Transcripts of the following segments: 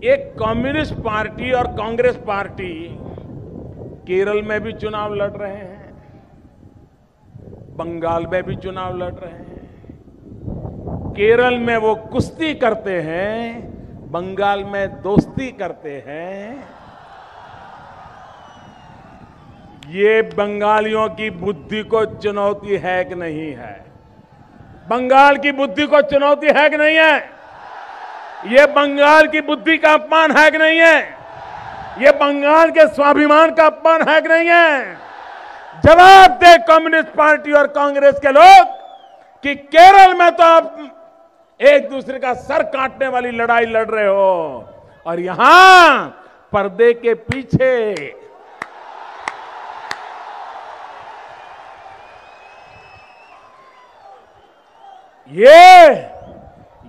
एक communist party और Congress party Kerala में भी चुनाव लड़ रहे हैं, बंगाल में भी चुनाव लड़ रहे हैं। केरल में वो कुश्ती करते हैं, बंगाल में दोस्ती करते हैं। ये बंगालियों की बुद्धि को चुनौती है कि नहीं है? बंगाल की बुद्धि को चुनौती है कि नहीं है? ये बंगाल की बुद्धि का अपमान है कि नहीं है? ये बंगाल के स्वाभिमान का अपमान है कि नहीं है? जवाब दे कम्युनिस्ट पार्टी और कांग्रेस के लोग कि केरल में तो आप एक दूसरे का सर काटने वाली लड़ाई लड़ रहे हो और यहां पर्दे के पीछे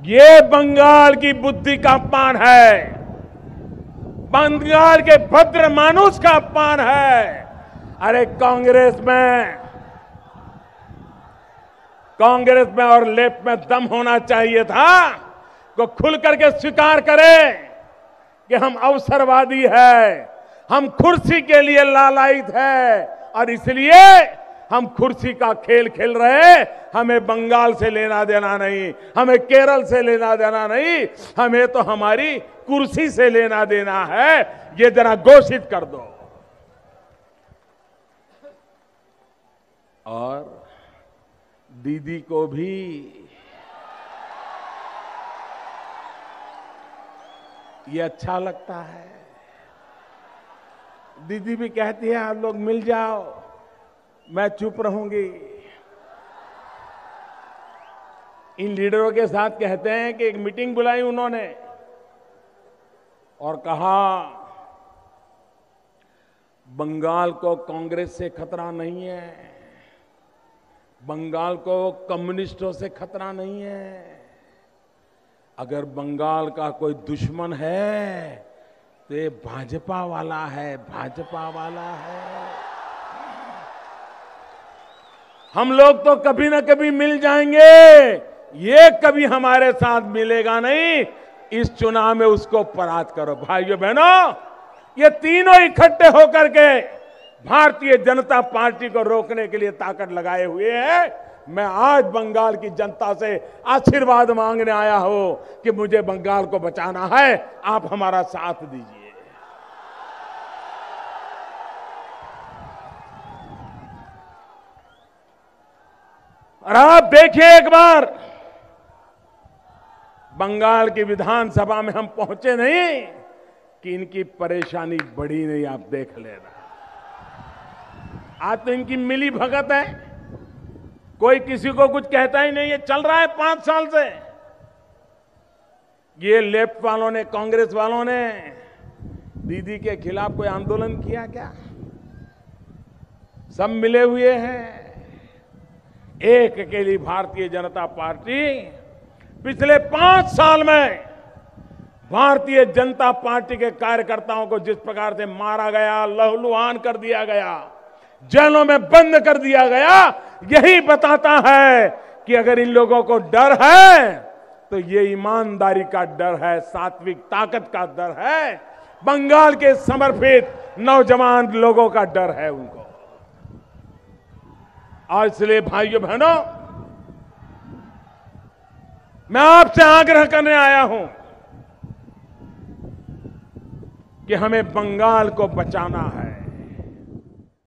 ये बंगाल की बुद्धि का अपमान है, बंगाल के भद्र मानुष का अपमान है। अरे कांग्रेस में और लेफ्ट में दम होना चाहिए था को खुल करके स्वीकार करें कि हम अवसरवादी है, हम कुर्सी के लिए लालायित है और इसलिए हम कुर्सी का खेल खेल रहे। हमें बंगाल से लेना देना नहीं, हमें केरल से लेना देना नहीं, हमें तो हमारी कुर्सी से लेना देना है। ये जरा घोषित कर दो। और दीदी को भी ये अच्छा लगता है। दीदी भी कहती है आप लोग मिल जाओ, मैं चुप रहूंगी। इन लीडरों के साथ कहते हैं कि एक मीटिंग बुलाई उन्होंने और कहा बंगाल को कांग्रेस से खतरा नहीं है, बंगाल को कम्युनिस्टों से खतरा नहीं है। अगर बंगाल का कोई दुश्मन है तो ये भाजपा वाला है, भाजपा वाला है। हम लोग तो कभी ना कभी मिल जाएंगे, ये कभी हमारे साथ मिलेगा नहीं। इस चुनाव में उसको परास्त करो। भाइयों बहनों, ये तीनों इकट्ठे होकर के भारतीय जनता पार्टी को रोकने के लिए ताकत लगाए हुए हैं। मैं आज बंगाल की जनता से आशीर्वाद मांगने आया हूं कि मुझे बंगाल को बचाना है, आप हमारा साथ दीजिए। और आप देखिए एक बार, बंगाल की विधानसभा में हम पहुंचे नहीं कि इनकी परेशानी बढ़ी नहीं। आप देख लेना, आज तो इनकी मिली भगत है, कोई किसी को कुछ कहता ही नहीं। ये चल रहा है 5 साल से। ये लेफ्ट वालों ने, कांग्रेस वालों ने दीदी के खिलाफ कोई आंदोलन किया क्या? सब मिले हुए हैं। एक अकेली भारतीय जनता पार्टी पिछले 5 साल में भारतीय जनता पार्टी के कार्यकर्ताओं को जिस प्रकार से मारा गया, लहूलुहान कर दिया गया, जेलों में बंद कर दिया गया, यही बताता है कि अगर इन लोगों को डर है तो ये ईमानदारी का डर है, सात्विक ताकत का डर है, बंगाल के समर्पित नौजवान लोगों का डर है उनको। और इसलिए भाइयों बहनों, मैं आपसे आग्रह करने आया हूं कि हमें बंगाल को बचाना है।